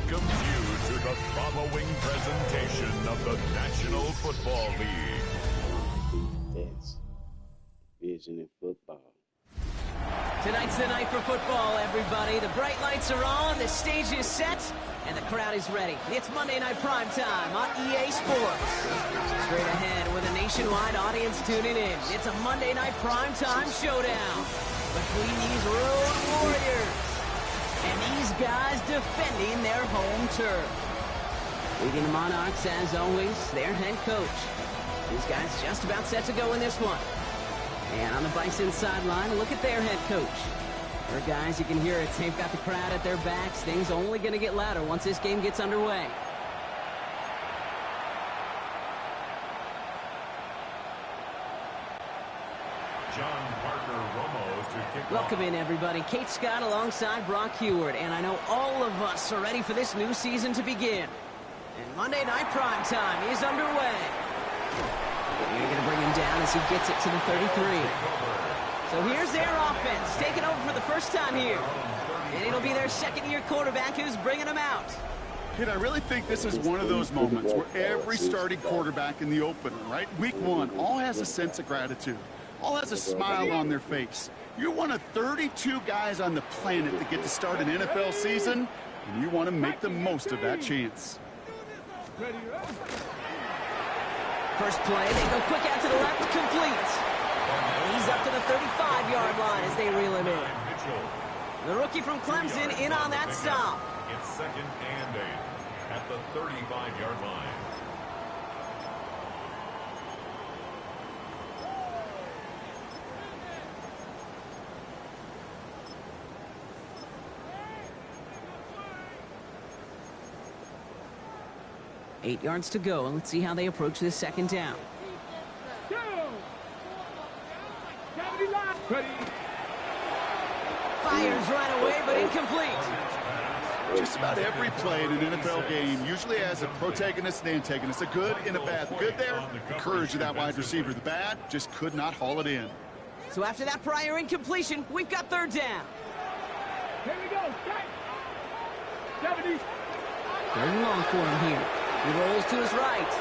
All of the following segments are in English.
welcomes you to the following presentation of the National Football League. That's Envision in football. Tonight's the night for football, everybody. The bright lights are on, the stage is set, and the crowd is ready. It's Monday Night Prime Time on EA Sports. Straight ahead with a nationwide audience tuning in. It's a Monday Night Prime Time showdown between these road warriors and these guys defending their home turf. Leading the Monarchs, as always, their head coach. These guys just about set to go in this one. And on the Bison sideline, look at their head coach. There, guys, you can hear it. They've got the crowd at their backs. Things only going to get louder once this game gets underway. John Parker Romo to kick Welcome in, everybody. Kate Scott alongside Brock Heward. And I know all of us are ready for this new season to begin. And Monday Night Prime Time is underway. You're going to bring him down as he gets it to the 33. So here's their offense, taking over for the first time here. And it'll be their second-year quarterback who's bringing them out. Kid, I really think this is one of those moments where every starting quarterback in the opener, right? Week one, all has a sense of gratitude. All has a smile on their face. You're one of 32 guys on the planet that get to start an NFL season, and you want to make the most of that chance. First play, they go quick out to the left, complete. And he's up to the 35-yard line as they reel him in. The rookie from Clemson in on that stop. It's 2nd and 8 at the 35-yard line. Eight yards to go, and let's see how they approach this second down. Fires right away, but incomplete. Just about every play in an NFL game usually has a protagonist and antagonist, a good and a bad. The good there, the courage of that wide receiver. The bad, just could not haul it in. So after that prior incompletion, we've got third down. Here we go. 70. Third and long for him here. He rolls to his right.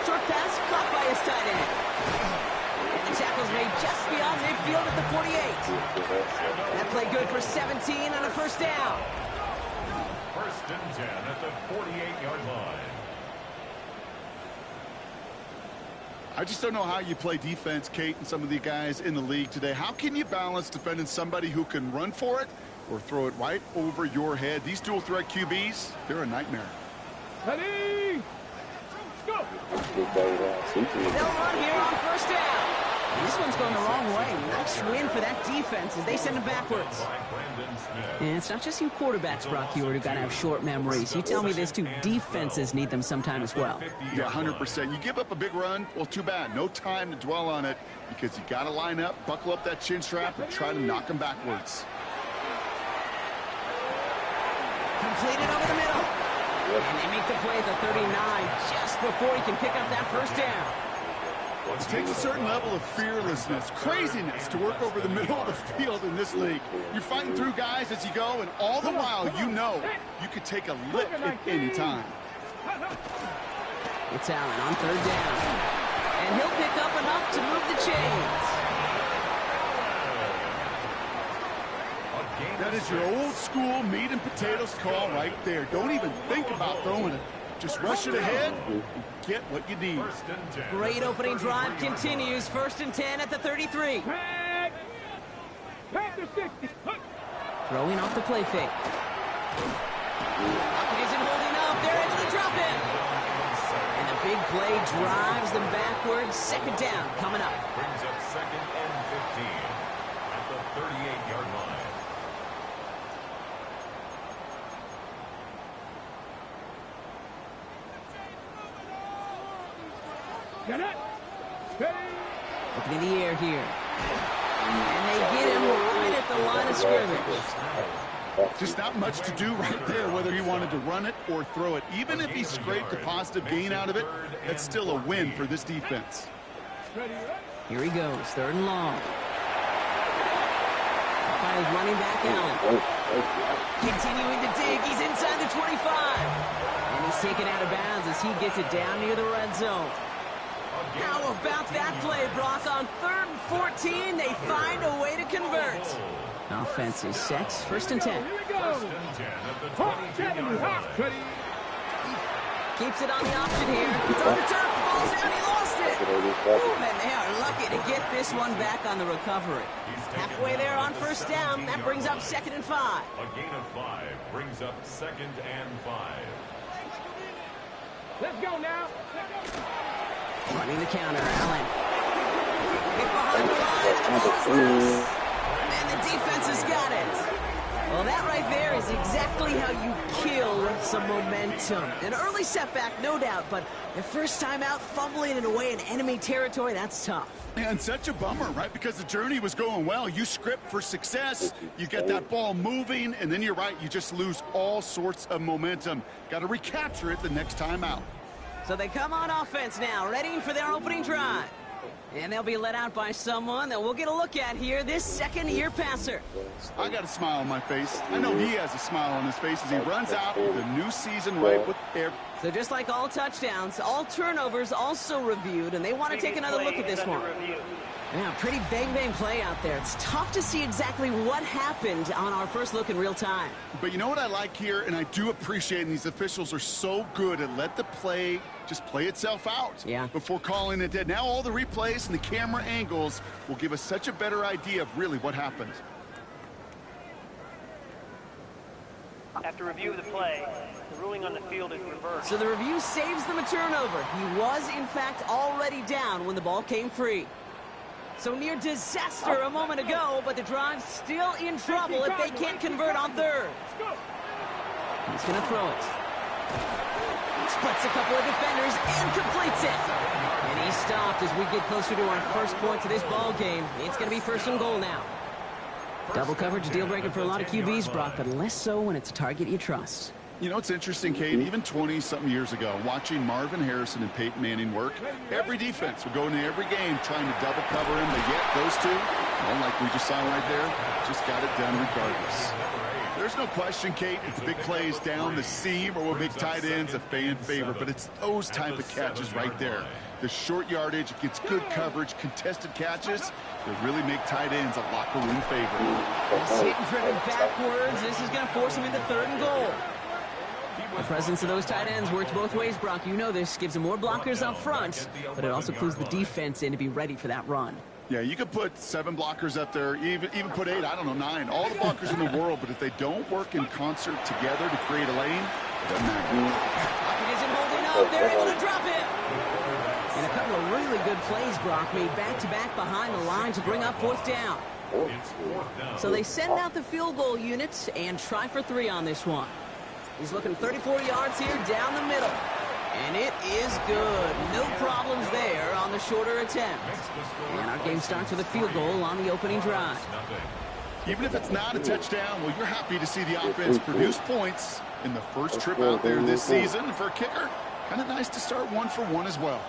Short pass caught by his tight end. And the tackle's made just beyond midfield at the 48. That play good for 17 and a first down. 1st and 10 at the 48-yard line. I just don't know how you play defense, Kate, and some of the guys in the league today. How can you balance defending somebody who can run for it or throw it right over your head? These dual-threat QBs, they're a nightmare. Ready? Go! They'll run here on first down. And this one's going the wrong way. Nice win for that defense as they send it backwards. And it's not just you quarterbacks, Brock Heward, who got to have short memories. You tell me this too, defenses need them sometime as well. Yeah, 100%. You give up a big run, well, too bad. No time to dwell on it because you got to line up, buckle up that chin strap, and try to knock them backwards. Completed over the middle. And they make the play at the 39 just before he can pick up that first down. It takes a certain level of fearlessness, craziness to work over the middle of the field in this league. You're fighting through guys as you go, and all the while you know you could take a lick at any time. It's Allen on third down. And he'll pick up enough to move the chains. That is your old school meat and potatoes call right there. Don't even think about throwing it. Just rush it ahead and get what you need. Great opening drive continues. 1st and 10 at the 33. Throwing off the play fake. Pocket isn't holding up. They're able to drop it. And the big play drives them backwards. Second down coming up. Brings up 2nd and 15 at the 38-yard line. Get it. Looking in the air here. And they get him right at the line of scrimmage. Just not much to do right there, whether he wanted to run it or throw it. Even if he scraped a positive gain out of it, that's still a win for this defense. Here he goes, 3rd and long. Umpires run running back Allen. Continuing to dig. He's inside the 25. And he's taken out of bounds as he gets it down near the red zone. How about that play, Brock? On 3rd and 14, they find a way to convert. Offense is set. 1st and 10. Here we go. Keeps it on the option here. It's on the turf. The ball's down. He lost it. Ooh, and they are lucky to get this one back on the recovery. Halfway there on 1st down. That brings up 2nd and 5. A gain of 5 brings up 2nd and 5. Let's go now. Running the counter, Allen. Hit behind the line. The ball's loose. And the defense has got it. Well, that right there is exactly how you kill some momentum. An early setback, no doubt, but the first time out, fumbling it away in enemy territory, that's tough. And such a bummer, right? Because the journey was going well. You script for success, you get that ball moving, and then you're right, you just lose all sorts of momentum. Got to recapture it the next time out. So they come on offense now, ready for their opening drive. And they'll be let out by someone that we'll get a look at here, this second-year passer. I got a smile on my face. I know he has a smile on his face as he runs out with a new season right with air. So just like all touchdowns, all turnovers also reviewed, and they want to take another look at this one. Yeah, pretty bang-bang play out there. It's tough to see exactly what happened on our first look in real time. But you know what I like here, and I do appreciate, and these officials are so good at let the play just play itself out before calling it dead. Now all the replays and the camera angles will give us such a better idea of really what happened. After review of the play, the ruling on the field is reversed. So the review saves them a turnover. He was, in fact, already down when the ball came free. So near disaster a moment ago, but the drive's still in trouble if they can't convert on 3rd. He's going to throw it. Splits a couple of defenders and completes it. And he's stopped as we get closer to our first point to this ball game. It's going to be 1st and goal now. Double coverage, deal breaker for a lot of QBs, Brock, but less so when it's a target you trust. You know, it's interesting, Kate, even 20-something years ago, watching Marvin Harrison and Peyton Manning work, every defense would go into every game trying to double cover him, but yet those two, well, like we just saw right there, just got it done regardless. There's no question, Kate, it's big plays down the seam or we'll make tight ends a fan favorite, but it's those type of catches right there. The short yardage, it gets good coverage, contested catches that really make tight ends a locker room favorite. He's hit and driven backwards. This is going to force him into 3rd and goal. The presence of those tight ends works both ways, Brock. You know this. Gives them more blockers up front, but it also clues the defense in to be ready for that run. Yeah, you could put 7 blockers up there, even put 8, I don't know, 9. All the blockers in the world, but if they don't work in concert together to create a lane, it doesn't matter. Pocket isn't holding up. They're able to drop it. And a couple of really good plays, Brock, made back-to-back behind the line to bring up 4th down. So they send out the field goal units and try for 3 on this one. He's looking 34 yards here down the middle. And it is good. No problems there on the shorter attempt. And our game starts with a field goal on the opening drive. Even if it's not a touchdown, well, you're happy to see the offense produce points in the first trip out there this season. For a kicker, kind of nice to start 1 for 1 as well.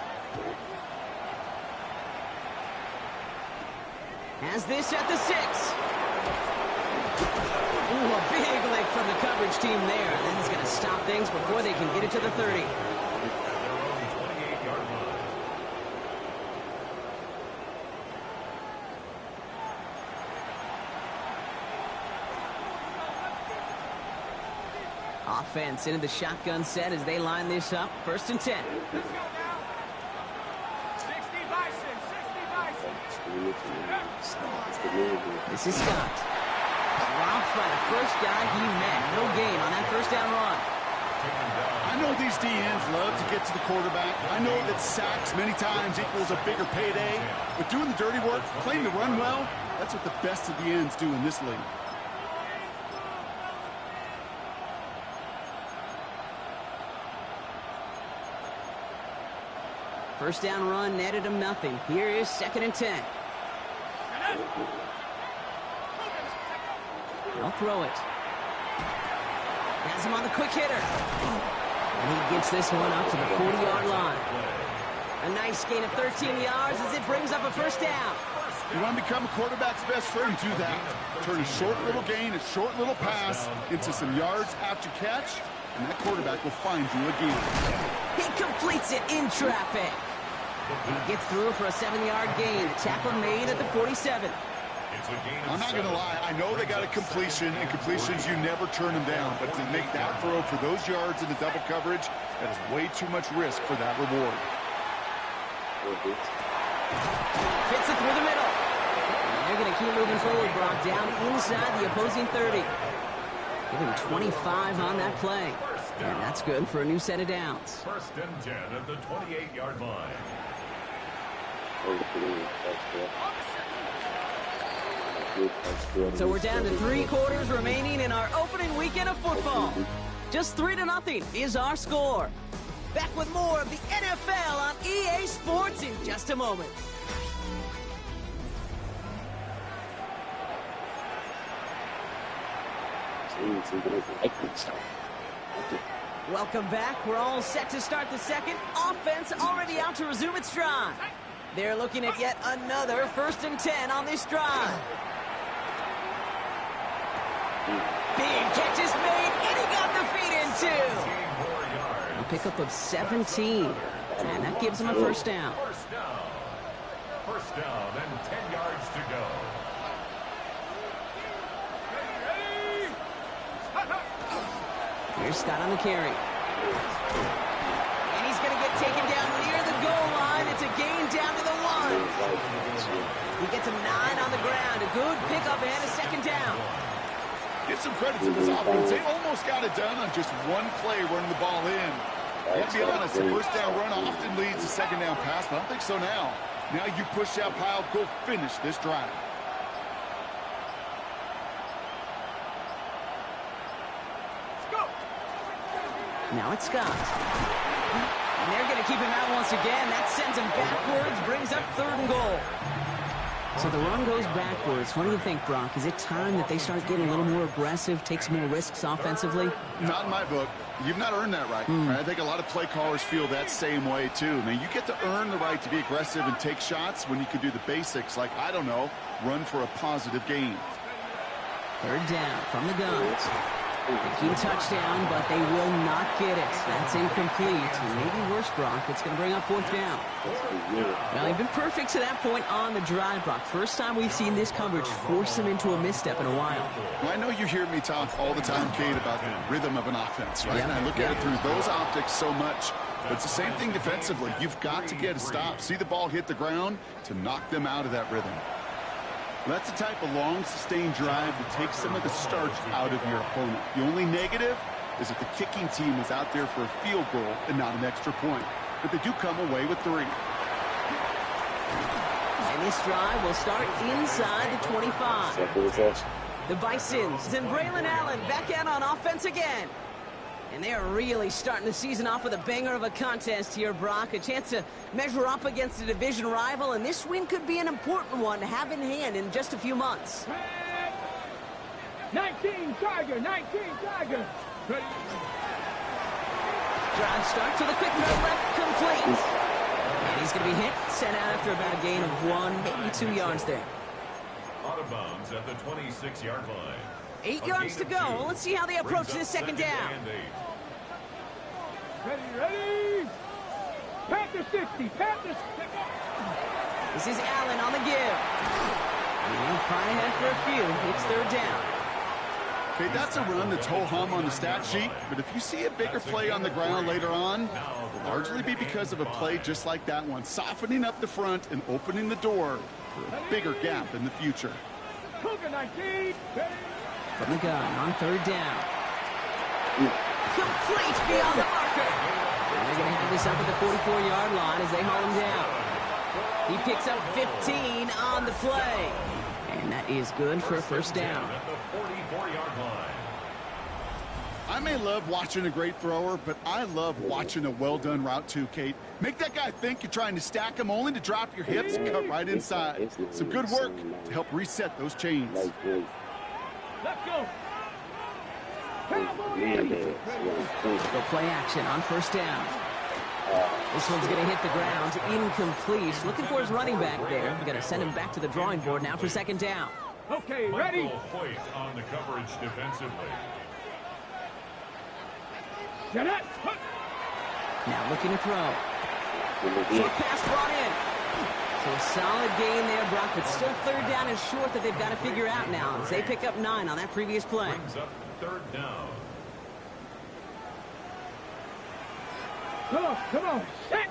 Has this at the 6. Ooh, a big lick from the coverage team there. That is going to stop things before they can get it to the 30. Offense into the shotgun set as they line this up. 1st and 10. Let's go now. 60 Bison, 60 Bison. This is Scott. Dropped by the first guy he met. No gain on that 1st down run. I know these DNs love to get to the quarterback. I know that sacks many times equals a bigger payday. But doing the dirty work, playing to run well, that's what the best of the ends do in this league. First down run netted him nothing. Here is 2nd and 10. They'll throw it. Has him on the quick hitter. And he gets this one up to the 40-yard line. A nice gain of 13 yards as it brings up a 1st down. You want to become a quarterback's best friend, do that. Turn a short little gain, a short little pass into some yards after catch, and that quarterback will find you again. He completes it in traffic. And he gets through for a 7-yard gain. The tackle made at the 47. I'm not going to lie. I know they got a completion, and completions, you never turn them down. But to make that throw for those yards in the double coverage, that is way too much risk for that reward. Fits it through the middle. And they're going to keep moving forward, Brock, down inside the opposing 30. Give him 25 on that play. And that's good for a new set of downs. 1st and 10 at the 28-yard line. So we're down to 3 quarters remaining in our opening weekend of football. Just 3-0 is our score. Back with more of the NFL on EA Sports in just a moment. Welcome back. We're all set to start the second. Offense already out to resume its drive. They're looking at yet another 1st and 10 on this drive. Big catch is made, and he got the feet in too. A pickup of 17, and that gives him a 1st down. First down and 10 yards to go. Here's Scott on the carry. And he's going to get taken down near the goal line. It's a gain down to the 1. He gets him 9 on the ground. A good pickup and a 2nd down. Give some credit to this offense. They almost got it done on just one play running the ball in. Let's be honest, the 1st down run often leads to 2nd down pass, but I don't think so now. Now you push that pile, go finish this drive. Now it's Scott. And they're going to keep him out once again. That sends him backwards, brings up 3rd and goal. So the run goes backwards. What do you think, Brock? Is it time that they start getting a little more aggressive, take some more risks offensively? Not in my book. You've not earned that right. I think a lot of play callers feel that same way, too. Man, you get to earn the right to be aggressive and take shots when you can do the basics, like, I don't know, run for a positive gain. 3rd down from the gun. Thinking touchdown, but they will not get it. That's incomplete. And maybe worse, Brock. It's going to bring up 4th down. Well, they've been perfect to that point on the drive, Brock. First time we've seen this coverage force them into a misstep in a while. Well, I know you hear me talk all the time, Kate, about the rhythm of an offense, right? And I look at it through those optics so much. But it's the same thing defensively. You've got to get a stop. See the ball hit the ground to knock them out of that rhythm. That's the type of long, sustained drive that takes some of the starch out of your opponent. The only negative is that the kicking team is out there for a field goal and not an extra point. But they do come away with 3. And this drive will start inside the 25. The Bisons and Braylon Allen back out on offense again. And they are really starting the season off with a banger of a contest here, Brock. A chance to measure up against a division rival, and this win could be an important one to have in hand in just a few months. 19 Tiger, 19 Tiger. Drive starts with a quick throw left, complete. And he's going to be hit, sent out after about a gain of 1, maybe 2 yards there. Out of bounds at the 26-yard line. 8 yards to go. Let's see how they approach this 2nd down. Ready. Panther 60, Panther 60. This is Allen on the give. And he'll fly ahead for a few. It's 3rd down. Okay, that's a run that's ho-hum on the stat sheet, but if you see a bigger play on the ground later on, it'll largely be because of a play just like that one, softening up the front and opening the door for a bigger gap in the future. Cougar 19. From the gun on 3rd down. Complete beyond the marker. And they're going to have this up at the 44-yard line as they haul him down. He picks up 15 on the play. And that is good for a 1st down. I may love watching a great thrower, but I love watching a well-done route too, Kate. Make that guy think you're trying to stack him only to drop your hips and cut right inside. Some good work to help reset those chains. Let's go. Go play action on 1st down. This one's going to hit the ground. Incomplete. Looking for his running back there. Going to send him back to the drawing board now for second down. Okay, ready? Hoyt on the coverage defensively. Get it. Now looking to throw. Short pass brought in. So a solid gain there, Brock, but still third down and short that they've got to figure out now as they pick up 9 on that previous play. Brings up third down. Come on. Set.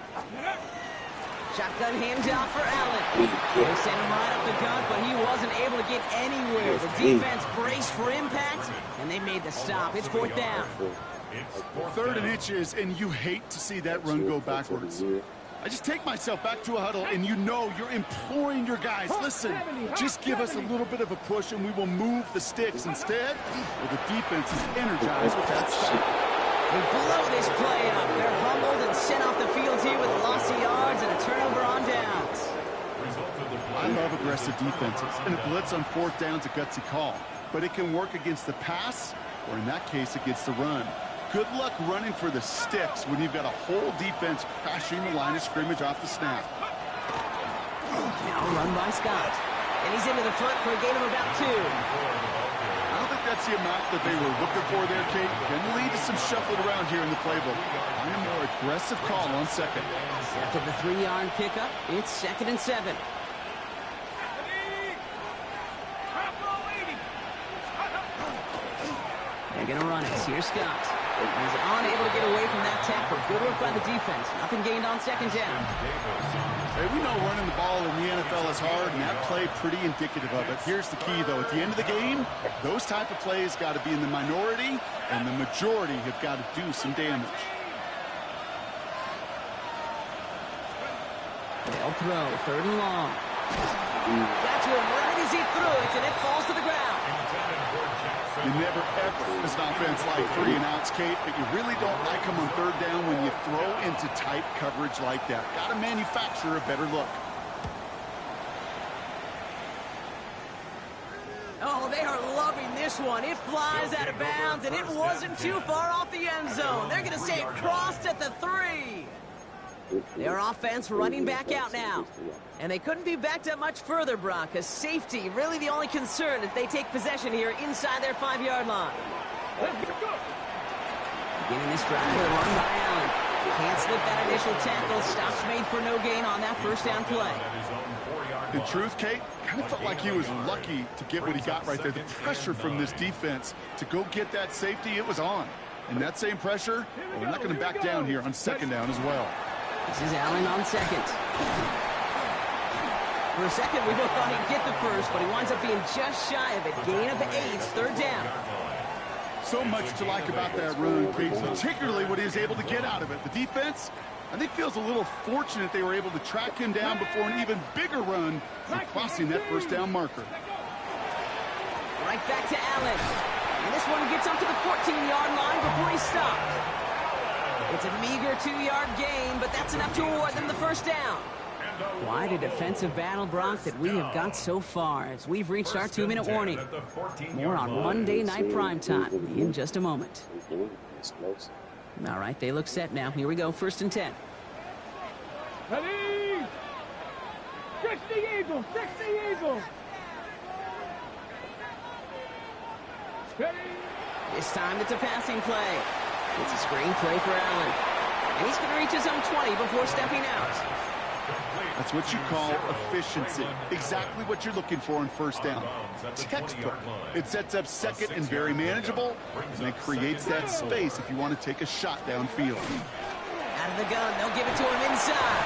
Shotgun handoff for Allen. They sent him right up the gut, but he wasn't able to get anywhere. The defense braced for impact, and they made the stop. It's fourth down. Third and inches, and you hate to see that run go backwards. I just take myself back to a huddle, and you know you're imploring your guys, listen, just give us a little bit of a push, and we will move the sticks. Instead, well, the defense is energized with that stop. They blow this play up. They're humbled and sent off the field here with a loss of yards and a turnover on downs. I love aggressive defenses, and a blitz on fourth down is a gutsy call, but it can work against the pass, or in that case, against the run. Good luck running for the sticks when you've got a whole defense crashing the line of scrimmage off the snap. Now run by Scott. And he's into the front for a gain of about 2. I don't think that's the amount that they were looking for there, Kate. Can lead to some shuffling around here in the playbook. Find a more aggressive call on second. After the 3-yard pickup, it's 2nd and 7. They're going to run it. Here's Scott. He's unable to get away from that tackle. Good work by the defense. Nothing gained on second down. Hey, we know running the ball in the NFL is hard, and that play pretty indicative of it. Here's the key, though. At the end of the game, those type of plays got to be in the minority, and the majority have got to do some damage. They'll throw. 3rd and long. Got to him right as he threw it, and it falls to the ground. You never, ever, as an offense, like 3 and outs, Kate, but you really don't like them on 3rd down when you throw into tight coverage like that. Got to manufacture a better look. Oh, they are loving this one. It flies out of bounds, and it wasn't too far off the end zone. They're going to say it crossed at the 3. Their offense running back out now. And they couldn't be backed up much further, Brock, because safety really the only concern as they take possession here inside their 5-yard line. Beginning this drive with a run by Allen. Can't slip that initial tackle. Stops made for no gain on that first down play. In truth, Kate, kind of felt like he was lucky to get what he got right there. The pressure from this defense to go get that safety, it was on. And that same pressure, well, we're not going to back down here on 2nd down as well. This is Allen on 2nd. For a second, we both thought he'd get the first, but he winds up being just shy of it. Gain of 8, 3rd down. So much to like about that run, Kate, particularly what he was able to get out of it. The defense, I think, feels a little fortunate they were able to track him down before an even bigger run and crossing that first down marker. Right back to Allen. And this one gets up to the 14-yard line before he stopped. It's a meager 2-yard gain, but that's enough to award them the first down. Quite a defensive battle, Brock, that we have got so far as we've reached our 2-minute warning. More on Monday Night Primetime in just a moment. All right, they look set now. Here we go, 1st and 10. Ready? 60 Eagles, 60 Eagles. Steady. This time it's a passing play. It's a screen play for Allen. And he's going to reach his own 20 before stepping out. That's what you call efficiency. Exactly what you're looking for on 1st down. Textbook. It sets up 2nd and very manageable, and it creates that space if you want to take a shot downfield. Out of the gun, they'll give it to him inside.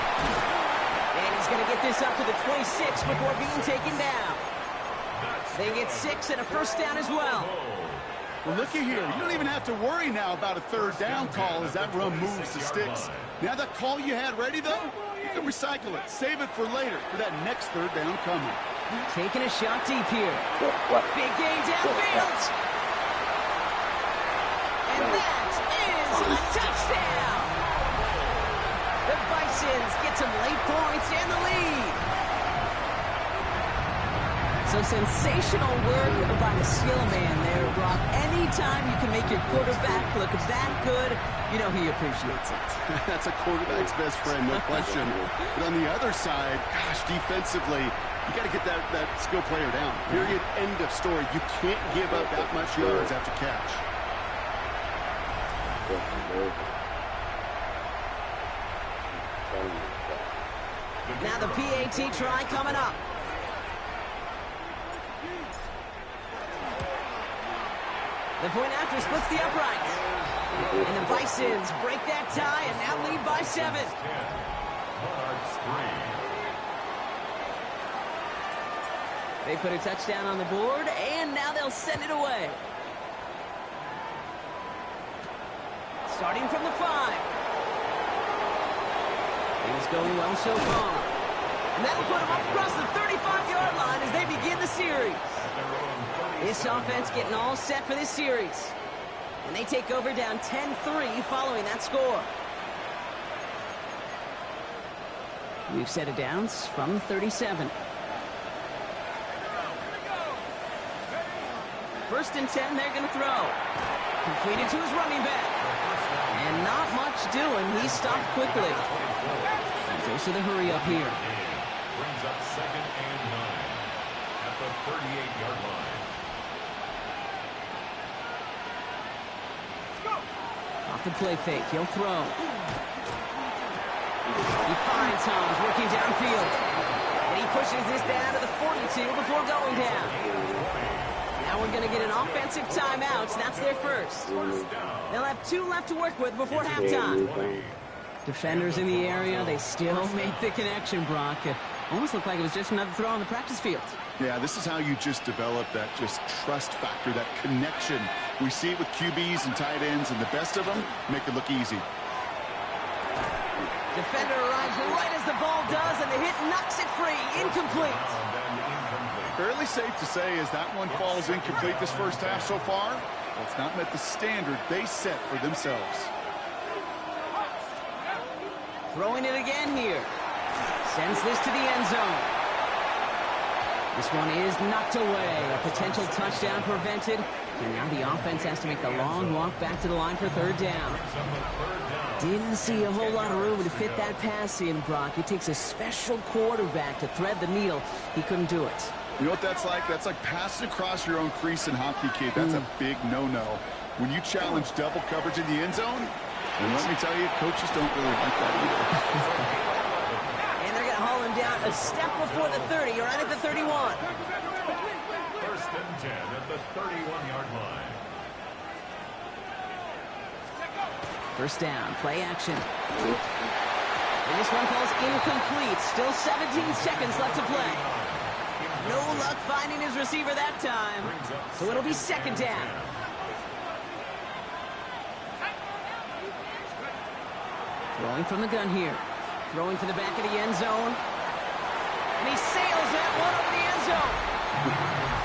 And he's going to get this up to the 26 before being taken down. They get 6 and a first down as well. Well, looky here. You don't even have to worry now about a 3rd down call as that run moves the sticks. Now that call you had ready, though, you can recycle it. Save it for later for that next 3rd down coming. Taking a shot deep here. Big gain downfield. And that is a touchdown. The Bisons get some late points and the lead. So sensational work by the skill man there, Brock. Anytime you can make your quarterback look that good, you know he appreciates it. That's a quarterback's best friend, no question. But on the other side, gosh, defensively, you got to get that skill player down. Period. End of story. You can't give up that much yards after catch. Now the PAT try coming up. The point after splits the uprights. And the Bisons break that tie and now lead by 7. They put a touchdown on the board, and now they'll send it away. Starting from the 5. Things going well so far. And that'll put them up across the 35-yard line as they begin the series. This offense getting all set for this series. And they take over down 10-3 following that score. We've set it down from the 37. First and 10, they're going to throw. Completed to his running back. And not much doing. He stopped quickly. And goes to the hurry up here. Brings up 2nd and 9 at the 38-yard line. Off the play fake, he'll throw. He finds Holmes working downfield. And he pushes this down to the 42 before going down. Now we're going to get an offensive timeout. That's their first. They'll have 2 left to work with before halftime. Defenders in the area, they still make the connection, Brock. It almost looked like it was just another throw on the practice field. Yeah, this is how you just develop that just trust factor, that connection. We see it with QBs and tight ends, and the best of them make it look easy. Defender arrives right as the ball does, and the hit knocks it free. Incomplete. Fairly safe to say as that one falls incomplete this first half so far, well, it's not met the standard they set for themselves. Throwing it again here. Sends this to the end zone. This one is knocked away. A potential touchdown prevented. And now the offense has to make the long walk back to the line for 3rd down. Didn't see a whole lot of room to fit that pass in, Brock. It takes a special quarterback to thread the needle. He couldn't do it. You know what that's like? That's like passing across your own crease in hockey, kid. That's a big no-no. When you challenge double coverage in the end zone, and let me tell you, coaches don't really like that either. And they're going to haul him down a step before the 30, right at the 31. First and 10 at the 31-yard line. First down, play action. And this one falls incomplete. Still 17 seconds left to play. No luck finding his receiver that time. So it'll be 2nd down. Throwing from the gun here. Throwing to the back of the end zone. And he sails that one over the end zone.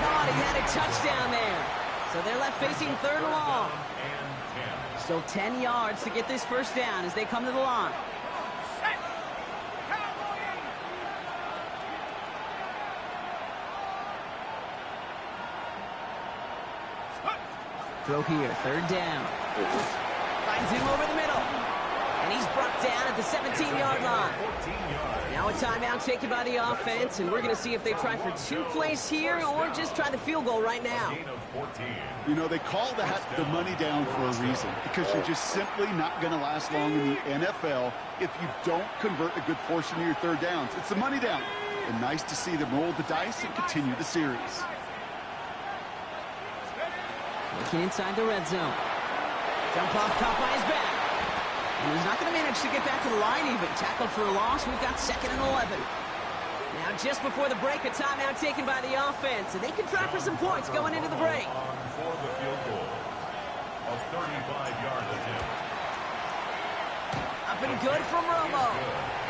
Thought he had a touchdown there. So they're left facing 3rd and long. Still 10 yards to get this first down as they come to the line. Throw here, 3rd down. Finds him over the middle. And he's brought down at the 17-yard line. Now a timeout taken by the offense, and we're going to see if they try for 2 plays here or just try the field goal right now. You know, they call that the money down for a reason, because you're just simply not going to last long in the NFL if you don't convert a good portion of your 3rd downs. It's the money down. And nice to see them roll the dice and continue the series. Looking inside the red zone. Jump off, caught by his back. And he's not going to manage to get back to the line even. Tackled for a loss. We've got 2nd and 11. Now just before the break, a timeout taken by the offense. And they can try for some points going into the break. For the field goal. A 35-yard attempt. Up and good from Romo.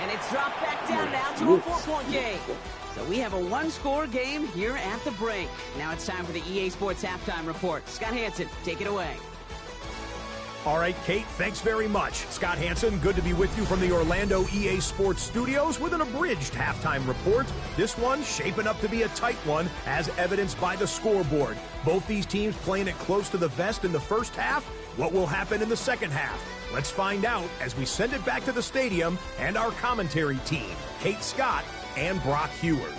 And it's dropped back down now to a 4-point game. So we have a 1-score game here at the break. Now it's time for the EA Sports Halftime Report. Scott Hansen, take it away. All right, Kate, thanks very much. Scott Hansen, good to be with you from the Orlando EA Sports Studios with an abridged halftime report. This one shaping up to be a tight one, as evidenced by the scoreboard. Both these teams playing it close to the vest in the first half. What will happen in the second half? Let's find out as we send it back to the stadium and our commentary team, Kate Scott and Brock Heward.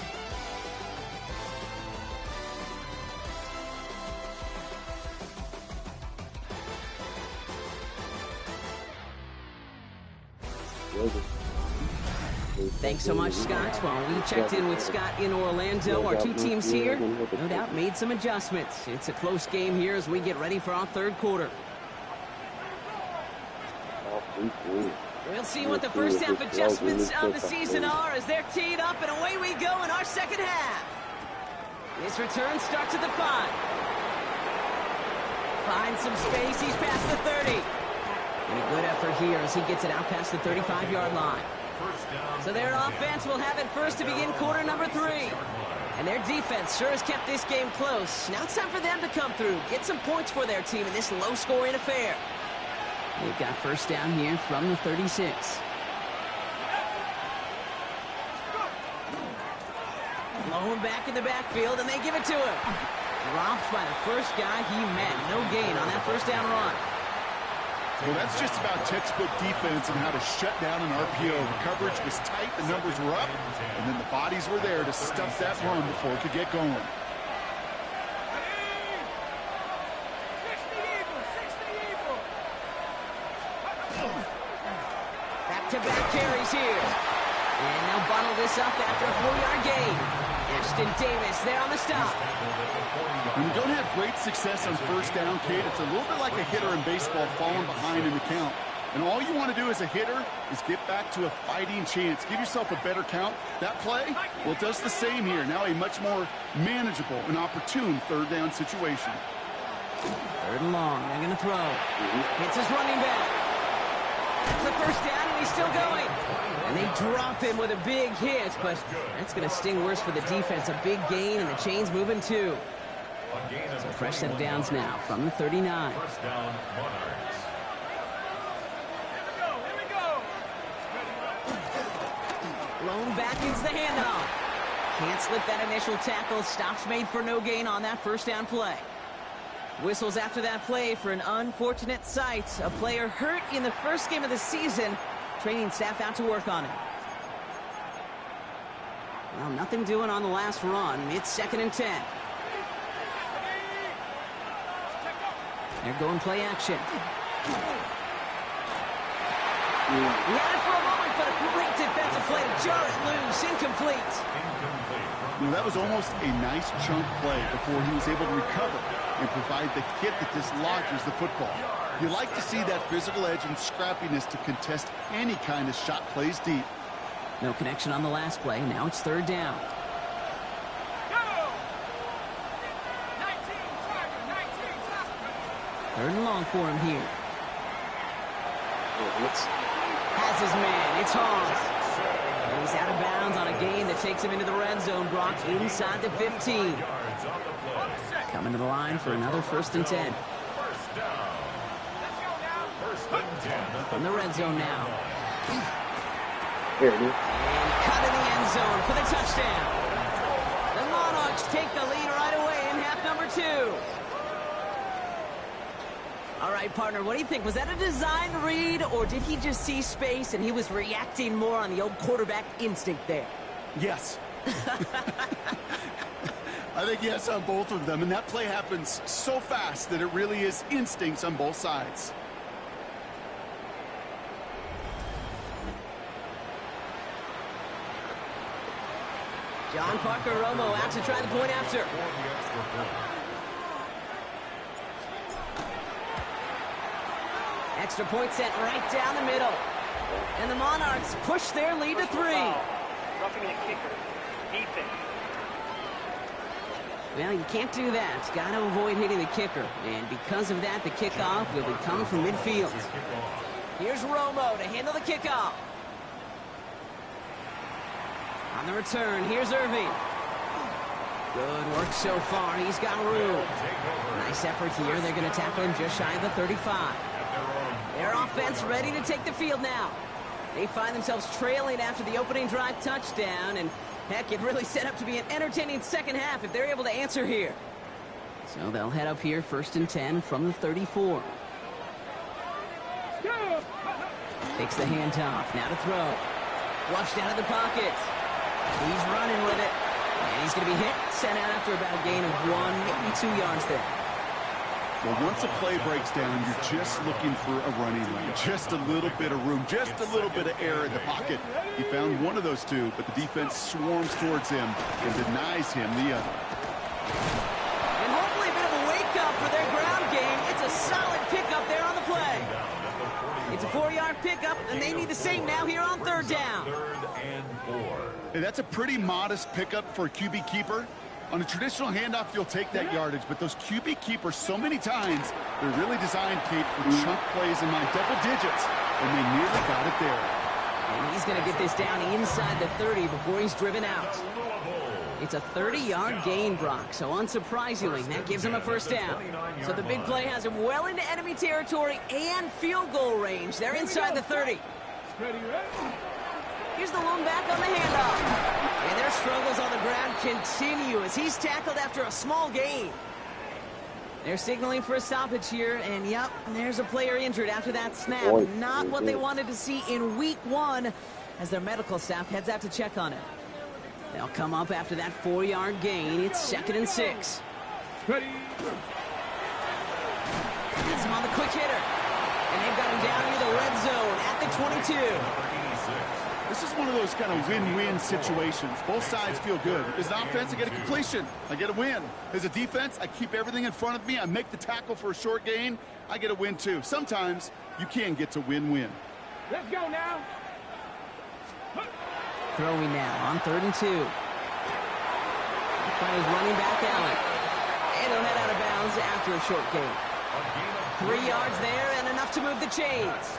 Thanks so much, Scott. While we checked in with Scott in Orlando, our two teams here, no doubt, made some adjustments. It's a close game here as we get ready for our third quarter. We'll see what the first half adjustments of the season are as they're teed up, and away we go in our second half. This return starts at the 5. Finds some space. He's past the 30. And a good effort here as he gets it out past the 35-yard line. So their offense will have it first to begin quarter number 3. And their defense sure has kept this game close. Now it's time for them to come through, get some points for their team in this low-scoring affair. They've got first down here from the 36. Blown back in the backfield, and they give it to him. Dropped by the first guy he met. No gain on that first down run. Well, that's just about textbook defense and how to shut down an RPO. The coverage was tight, the numbers were up, and then the bodies were there to stuff that run before it could get going. Back-to-back carries here. And they'll bundle this up after a 4-yard gain. Ashton Davis there on the stop. When you don't have great success on first down, Kate, it's a little bit like a hitter in baseball falling behind in the count. And all you want to do as a hitter is get back to a fighting chance. Give yourself a better count. That play, well, it does the same here. Now a much more manageable and opportune third down situation. Third and long. They're going to throw. Hits his running back. That's the first down, and he's still going. And they drop him with a big hit, but that's going to sting worse for the defense. A big gain, and the chain's moving too. So fresh set of downs now from the 39. First down, Monarchs. Blown back into the handoff. Can't slip that initial tackle. Stops made for no gain on that first down play. Whistles after that play for an unfortunate sight. A player hurt in the first game of the season. Training staff out to work on it. Well, nothing doing on the last run. It's 2nd and 10. They're going play action. He had it for a moment, but a great defensive play to jar it loose. Incomplete. You know, that was almost a nice chunk play before he was able to recover and provide the hit that dislodges the football. You like to see that physical edge and scrappiness to contest any kind of shot plays deep. No connection on the last play. Now it's third down. Third and long for him here. Has his man. It's Hans. And he's out of bounds on a gain that takes him into the red zone. Brock inside the 15. Coming to the line for another 1st and 10. From the red zone now. Here it is. And cut in the end zone for the touchdown. The Monarchs take the lead right away in half number 2. All right, partner, what do you think? Was that a design read, or did he just see space and he was reacting more on the old quarterback instinct there? Yes. I think yes on both of them, and that play happens so fast that it really is instincts on both sides. John Parker Romo out to try the point after. Extra point set right down the middle. And the Monarchs push their lead to 3. Roughing the kicker. Defense. Well, you can't do that. Got to avoid hitting the kicker. And because of that, the kickoff will be coming from midfield. Here's Romo to handle the kickoff. On the return, here's Irving. Good work so far. He's got room. Nice effort here. They're going to tackle him just shy of the 35. Their offense ready to take the field now. They find themselves trailing after the opening drive touchdown, and heck, it really set up to be an entertaining second half if they're able to answer here. So they'll head up here 1st and 10 from the 34. Takes the handoff, now to throw. Flushed out of the pocket. He's running with it. And he's going to be hit, sent out after about a gain of 1, maybe 2 yards there. Well, once a play breaks down, you're just looking for a running lane. Just a little bit of room, just a little bit of air in the pocket. He found one of those two, but the defense swarms towards him and denies him the other. And hopefully a bit of a wake-up for their ground game. It's a solid pickup there on the play. It's a 4-yard pickup, and they need the same now here on 3rd down. 3rd and 4. Hey, that's a pretty modest pickup for a QB keeper. On a traditional handoff, you'll take that yardage, but those QB keepers, so many times, they're really designed, Kate, for chunk plays in my double digits, and they nearly got it there. And he's going to get this down inside the 30 before he's driven out. It's a 30-yard gain, Brock, so unsurprisingly, that gives him a 1st down. So the big play has him well into enemy territory and field goal range. They're inside the 30. Here's the lone back on the handoff. And their struggles on the ground continue as he's tackled after a small gain. They're signaling for a stoppage here, and yep, there's a player injured after that snap. Not what they wanted to see in week 1 as their medical staff heads out to check on him. They'll come up after that 4-yard gain. It's 2nd and 6. Ready. Gets him on the quick hitter. And they've got him down near the red zone at the 22. This is one of those kind of win-win situations. Both sides feel good. As an offense, I get a completion. I get a win. As a defense, I keep everything in front of me. I make the tackle for a short gain. I get a win, too. Sometimes you can get to win-win. Let's go now. Throwing now on 3rd and 2. By his running back, Allen. And he'll head out of bounds after a short gain. 3 yards there and enough to move the chains.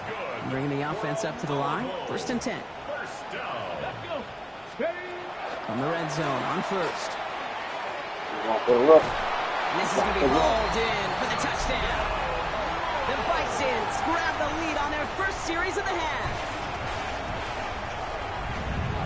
Bringing the offense up to the line. 1st and 10. From the red zone on 1st. And this is going to be hauled in for the touchdown. The Bisons grab the lead on their first series of the half.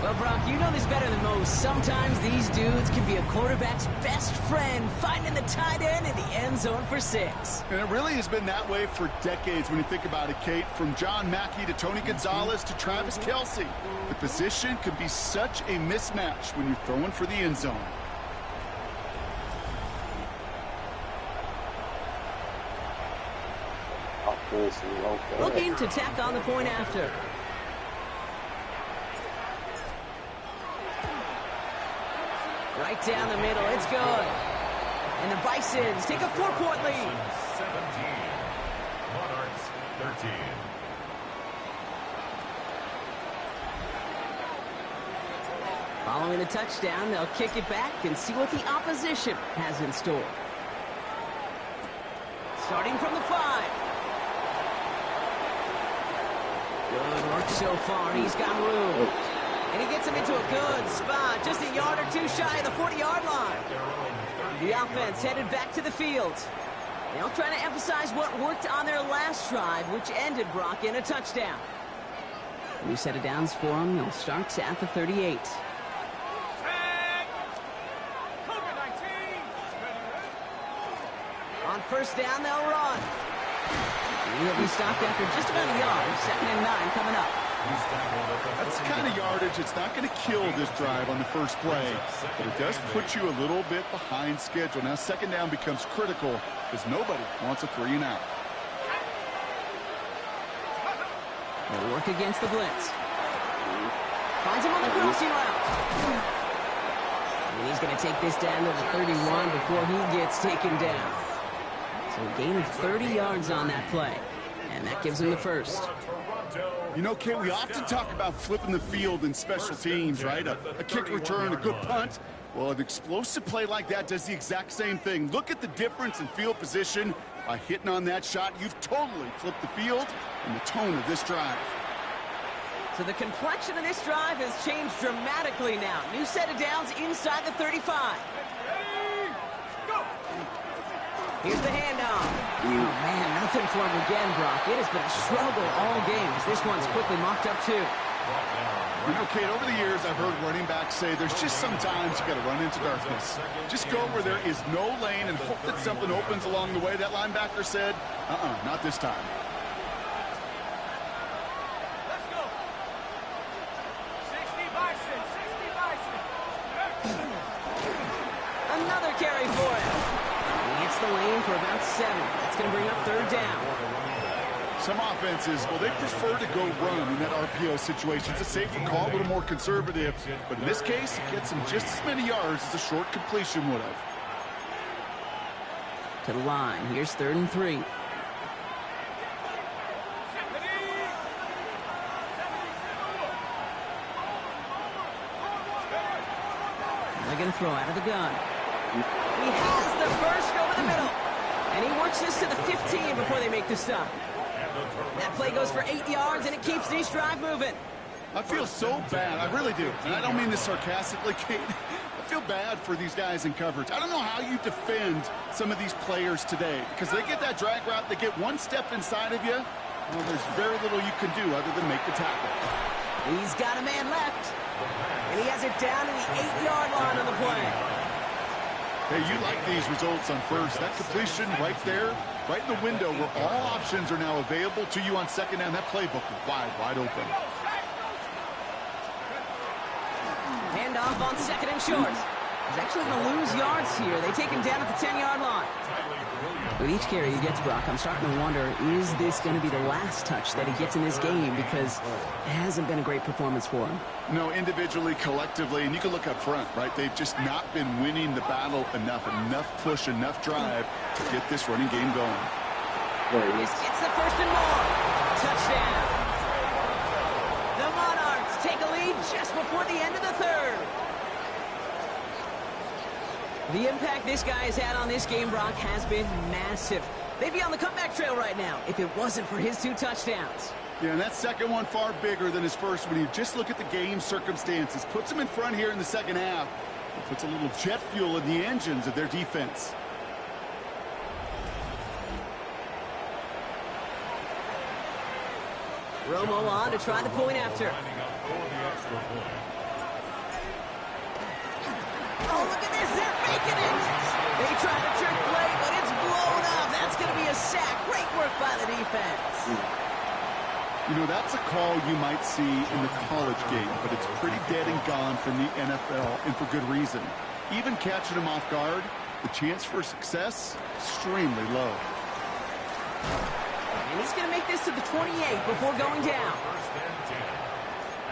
Well, Brock, you know this better than most. Sometimes these dudes can be a quarterback's best friend, finding the tight end in the end zone for 6. And it really has been that way for decades when you think about it, Kate. From John Mackey to Tony Gonzalez to Travis Kelce. The position can be such a mismatch when you're throwing for the end zone. Looking to tack on the point after. Right down the middle, it's good. And the Bisons take a 4-point lead. 17. Monarchs 13. Following the touchdown, they'll kick it back and see what the opposition has in store. Starting from the 5. Good work so far. He's got room. And he gets him into a good spot, just a yard or 2 shy of the 40-yard line. The offense headed back to the field. They'll try to emphasize what worked on their last drive, which ended, Brock, in a touchdown. New set of downs for them. They'll start at the 38. On 1st down, they'll run. He'll be stopped after just about a yard. 2nd and 9 coming up. That's the kind of yardage. It's not going to kill this drive on the first play, but it does put you a little bit behind schedule. Now 2nd down becomes critical because nobody wants a 3-and-out. They'll work against the blitz. Finds him on the crossing route. And he's going to take this down to the 31 before he gets taken down. So a gain of 30 yards on that play. And that gives him the 1st. You know, Kate, we often talk about flipping the field in special teams, right? A kick return, a good punt. Well, an explosive play like that does the exact same thing. Look at the difference in field position. By hitting on that shot, you've totally flipped the field and the tone of this drive. So the complexion of this drive has changed dramatically now. New set of downs inside the 35. Here's the handoff. Oh, man, nothing for him again, Brock. It has been a struggle all game as this one's quickly mocked up, too. You know, Kate, over the years, I've heard running backs say there's just sometimes you got to run into darkness. Just go where there is no lane and hope that something opens along the way. That linebacker said, not this time. Let's go. 60 Bison, 60 Bison. Another carry for him. He hits the lane for about 7. That's going to bring up 3rd down. Some offenses, well, they prefer to go run in that RPO situation. It's a safer call, a little more conservative. But in this case, it gets him just as many yards as a short completion would have. To the line. Here's 3rd and 3. They're going to throw out of the gun. He has the burst over the middle. And he works this to the 15 before they make the stop. That play goes for 8 yards, and it keeps the East drive moving. I feel so bad. I really do. And I don't mean this sarcastically, Kate. I feel bad for these guys in coverage. I don't know how you defend some of these players today because they get that drag route, they get one step inside of you. Well, there's very little you can do other than make the tackle. He's got a man left, and he has it down to the 8-yard line on the play. Hey, you like these results on first. That completion right there, right in the window where all options are now available to you on second down. That playbook is wide open. Handoff on 2nd and short. He's actually going to lose yards here. They take him down at the 10-yard line. With each carry he gets, Brock, I'm starting to wonder, is this going to be the last touch that he gets in this game? Because it hasn't been a great performance for him. No, individually, collectively, and you can look up front, right? They've just not been winning the battle enough push, enough drive to get this running game going. It's the 1st and more. Touchdown. The Monarchs take a lead just before the end of the 3rd. The impact this guy has had on this game, Brock, has been massive. They'd be on the comeback trail right now if it wasn't for his 2 touchdowns. Yeah, and that second one far bigger than his first when you just look at the game circumstances. Puts him in front here in the second half. It puts a little jet fuel in the engines of their defense. Romo on to try the point after. Oh, look at this. They're faking it. They try to trick play, but it's blown up. That's going to be a sack. Great work by the defense. You know, that's a call you might see in the college game, but it's pretty dead and gone from the NFL, and for good reason. Even catching him off guard, the chance for success, extremely low. And he's going to make this to the 28 before going down. 1st and 10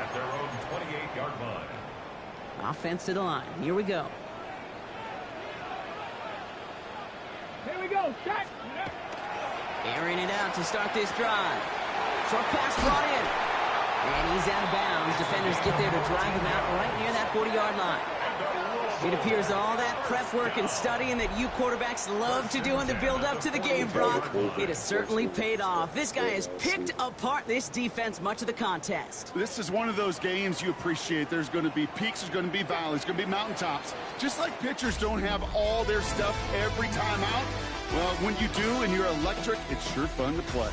at their own 28-yard line. Offense to the line. Here we go. Here we go. Shot. Airing it out to start this drive. Short pass brought in. And he's out of bounds. Defenders get there to drive him out right near that 40-yard line. It appears all that prep work and studying that you quarterbacks love to do in the build-up to the game, Brock, it has certainly paid off. This guy has picked apart this defense much of the contest. This is one of those games you appreciate. There's going to be peaks, there's going to be valleys, there's going to be mountaintops. Just like pitchers don't have all their stuff every time out, well, when you do and you're electric, it's sure fun to play.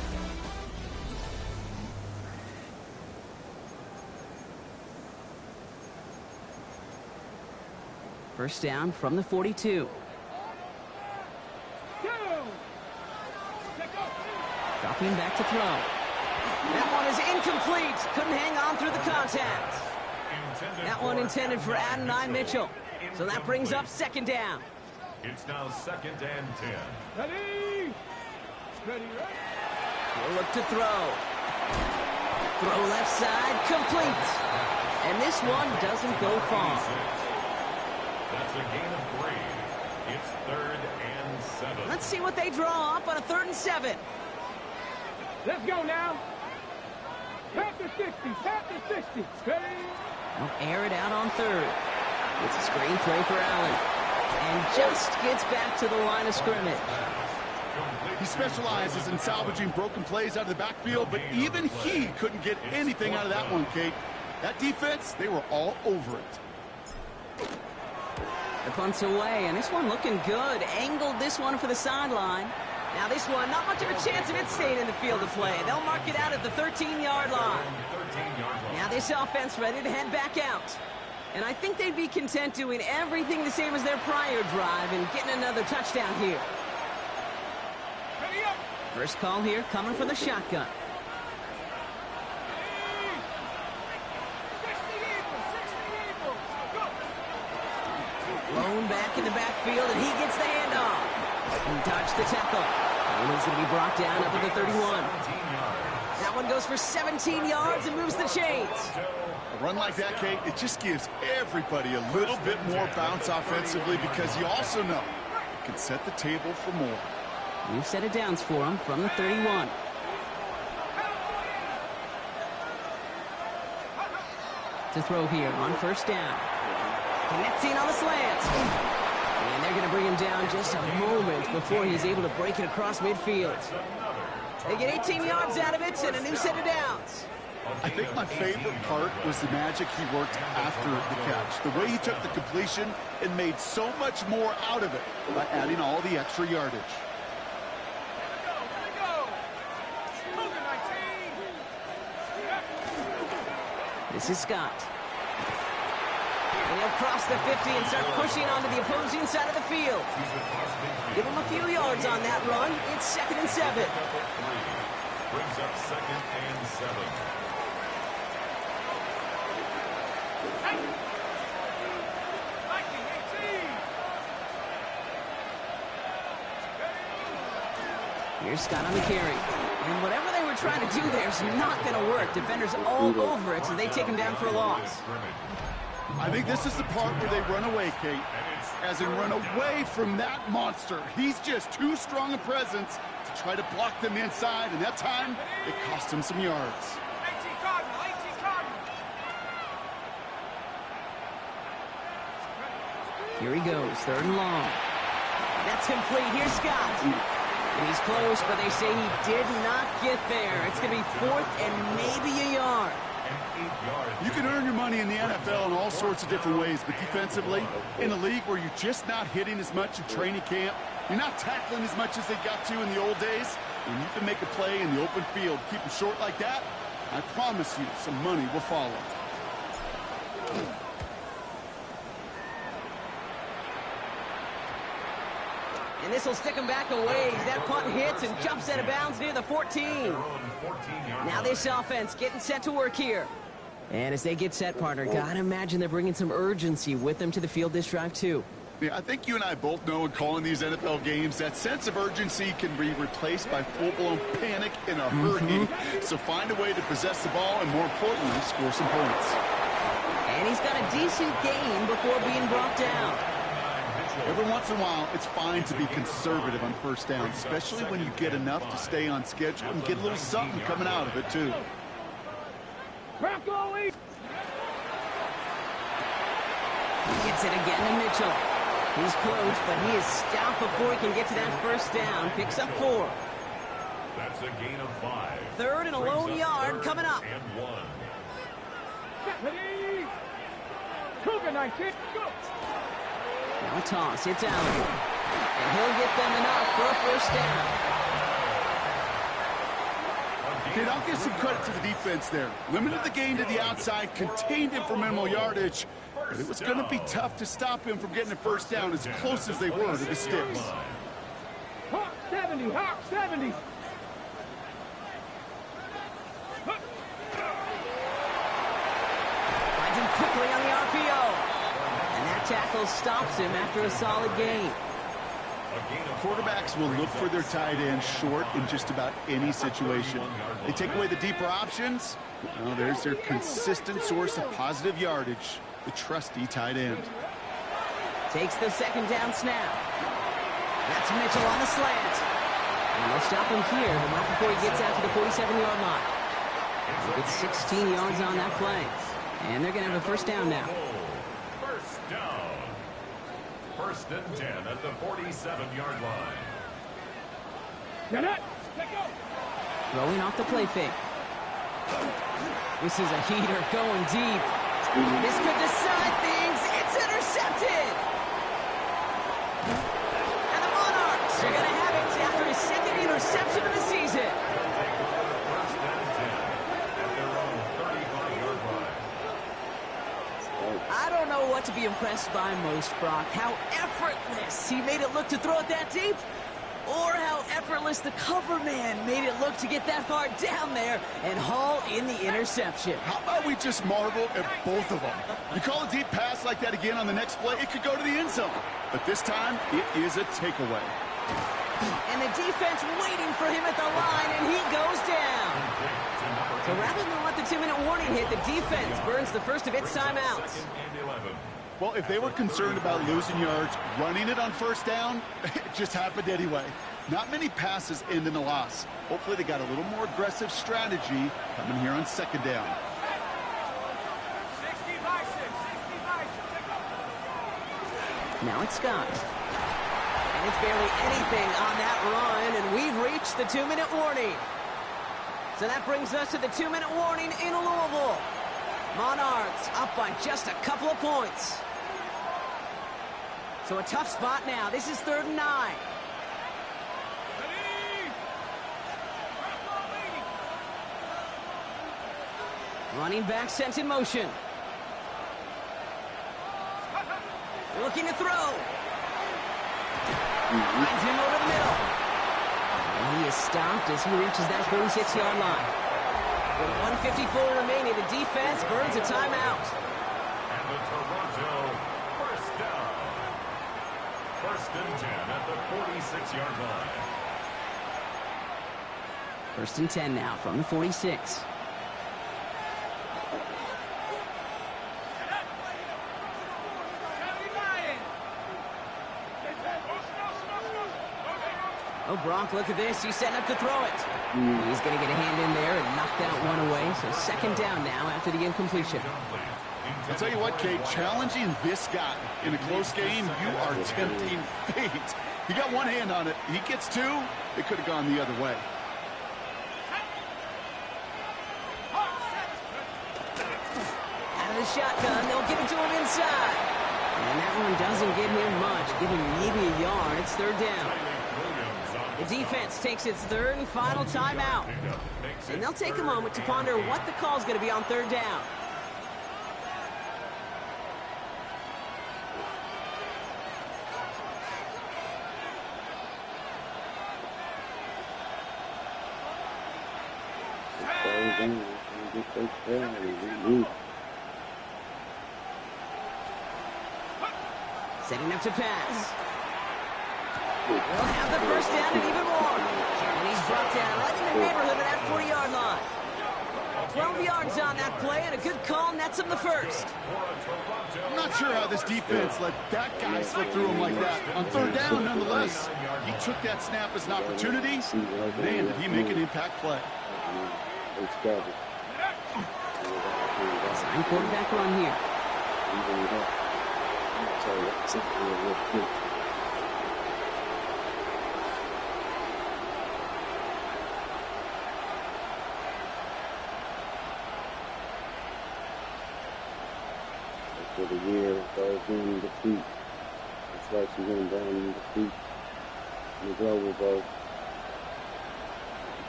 First down from the 42. Dropping back to throw. That one is incomplete. Couldn't hang on through the contact. That one intended for Adonai Mitchell. So that brings up 2nd down. It's now 2nd and 10. Ready. Ready, right? He'll look to throw. Throw left side, complete. And this one doesn't go far. That's a gain of 3. It's 3rd and 7. Let's see what they draw up on a 3rd and 7. Let's go now. Tap the 60. Tap the 60. Ready. They'll air it out on 3rd. It's a screen play for Allen. And just gets back to the line of scrimmage. He specializes in salvaging broken plays out of the backfield, but even he couldn't get anything out of that one, Kate. That defense, they were all over it. The punt's away, and this one looking good. Angled this one for the sideline. Now this one, not much of a chance of it staying in the field of play. They'll mark it out at the 13-yard line. Now this offense ready to head back out. And I think they'd be content doing everything the same as their prior drive and getting another touchdown here. First call here coming from the shotgun. Blown back in the backfield, and he gets the handoff. He dodged the tackle. And he's going to be brought down up at the 31. That one goes for 17 yards and moves the chains. A run like that, Kate, it just gives everybody a little bit more bounce offensively because you also know it can set the table for more. New set of downs for him from the 31. To throw here on first down. Connecting on the slant. And they're going to bring him down just a moment before he's able to break it across midfield. They get 18 yards out of it and a new set of downs. I think my favorite part was the magic he worked after the catch. The way he took the completion and made so much more out of it by adding all the extra yardage. This is Scott. And he'll cross the 50 and start pushing onto the opposing side of the field. Give him a few yards on that run. It's 2nd and 7. Brings up 2nd and 7. Here's Scott on the carry. And whatever they were trying to do there is not going to work. Defenders all over it, so they take him down for a loss. I think this is the part where they run away, Kate. As in run away from that monster. He's just too strong a presence to try to block them inside, and that time, it cost him some yards. Here he goes, 3rd and long. That's complete. Here's Scott. And he's close, but they say he did not get there. It's going to be 4th and maybe a yard. You can earn your money in the NFL in all sorts of different ways, but defensively, in a league where you're just not hitting as much in training camp, you're not tackling as much as they got to in the old days, and you can make a play in the open field, keep them short like that, I promise you some money will follow. And this will stick him back a ways. That punt hits and jumps out of bounds near the 14. Now this offense getting set to work here. And as they get set, partner, gotta imagine they're bringing some urgency with them to the field this drive, too. Yeah, I think you and I both know in calling these NFL games that sense of urgency can be replaced by full-blown panic in a hurry. So find a way to possess the ball and, more importantly, score some points. And he's got a decent gain before being brought down. Every once in a while, it's fine to be conservative on first down, especially when you get enough to stay on schedule and get a little something coming out of it, too. He gets it again to Mitchell. He's close, but he is stout before he can get to that first down. Picks up 4. That's a gain of 5. 3rd and a lone yard coming up. And 1. Now a toss. It's Allen. And he'll get them enough for a first down. Kid, I'll give some credit to the defense there. Limited the gain to the outside, contained him for minimal yardage, but it was going to be tough to stop him from getting a first down as close as they were to the sticks. Hawk 70, Hawk 70. Finds him quickly on the RPO. And that tackle stops him after a solid gain. Quarterbacks will look for their tight end short in just about any situation. They take away the deeper options. Well, there's their consistent source of positive yardage, the trusty tight end. Takes the 2nd down snap. That's Mitchell on the slant. And they'll stop him here, but not before he gets out to the 47-yard line. He gets 16 yards on that play. And they're going to have a first down now. First down. 1st and 10 at the 47-yard line. Throwing off the play fake. This is a heater going deep. This could decide things. It's intercepted. reception of the season. I don't know what to be impressed by most, Brock. How effortless he made it look to throw it that deep, or how effortless the cover man made it look to get that far down there and haul in the interception. How about we just marvel at both of them? You call a deep pass like that again on the next play, it could go to the end zone. But this time, it is a takeaway. And the defense waiting for him at the line, and he goes down. So rather than let the 2-minute warning hit, the defense burns the first of its timeouts. Well, if they were concerned about losing yards, running it on first down, it just happened anyway. Not many passes end in a loss. Hopefully they got a little more aggressive strategy coming here on second down. Now it's Scott. And it's barely anything on that run, and we've reached the 2-minute warning. So that brings us to the 2-minute warning in Louisville. Monarchs up by just a couple of points. So a tough spot now. This is 3rd and 9. Running back sent in motion. Looking to throw. Finds him over the middle. And he is stopped as he reaches that 46-yard line. With 1:54 remaining, the defense burns a timeout. And the Toronto first down. 1st and 10 at the 46-yard line. 1st and 10 now from the 46. Oh, Brock, look at this. He's setting up to throw it. He's going to get a hand in there and knock that one away. So 2nd down now after the incompletion. I'll tell you what, Kate, challenging this guy in a close game, you are tempting fate. He got one hand on it. He gets two. It could have gone the other way. Out of the shotgun, they'll give it to him inside. And that one doesn't get him much. Give him maybe a yard. It's 3rd down. The defense takes its 3rd and final timeout. And they'll take a moment to ponder what the call is going to be on 3rd down. Setting up to pass. We'll have the first down and even more. And he's brought down right in the neighborhood of that 40-yard line. 12 yards on that play, and a good call nets him the first. I'm not sure how this defense let that guy slip through him like that. On 3rd down, nonetheless, he took that snap as an opportunity. Man, did he make an impact play. Sign quarterback run here. For the year, goes in defeat. It's like she's going down in defeat in the Global Bowl.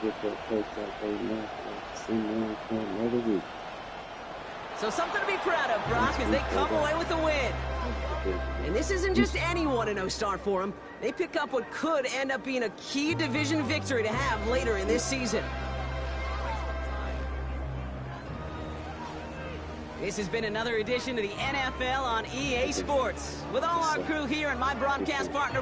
Get that touchdown right now. See them for another week. So something to be proud of, Brock, as they come away with a win. And this isn't just any 1-0 start for them. They pick up what could end up being a key division victory to have later in this season. This has been another edition of the NFL on EA Sports. With all our crew here and my broadcast partner,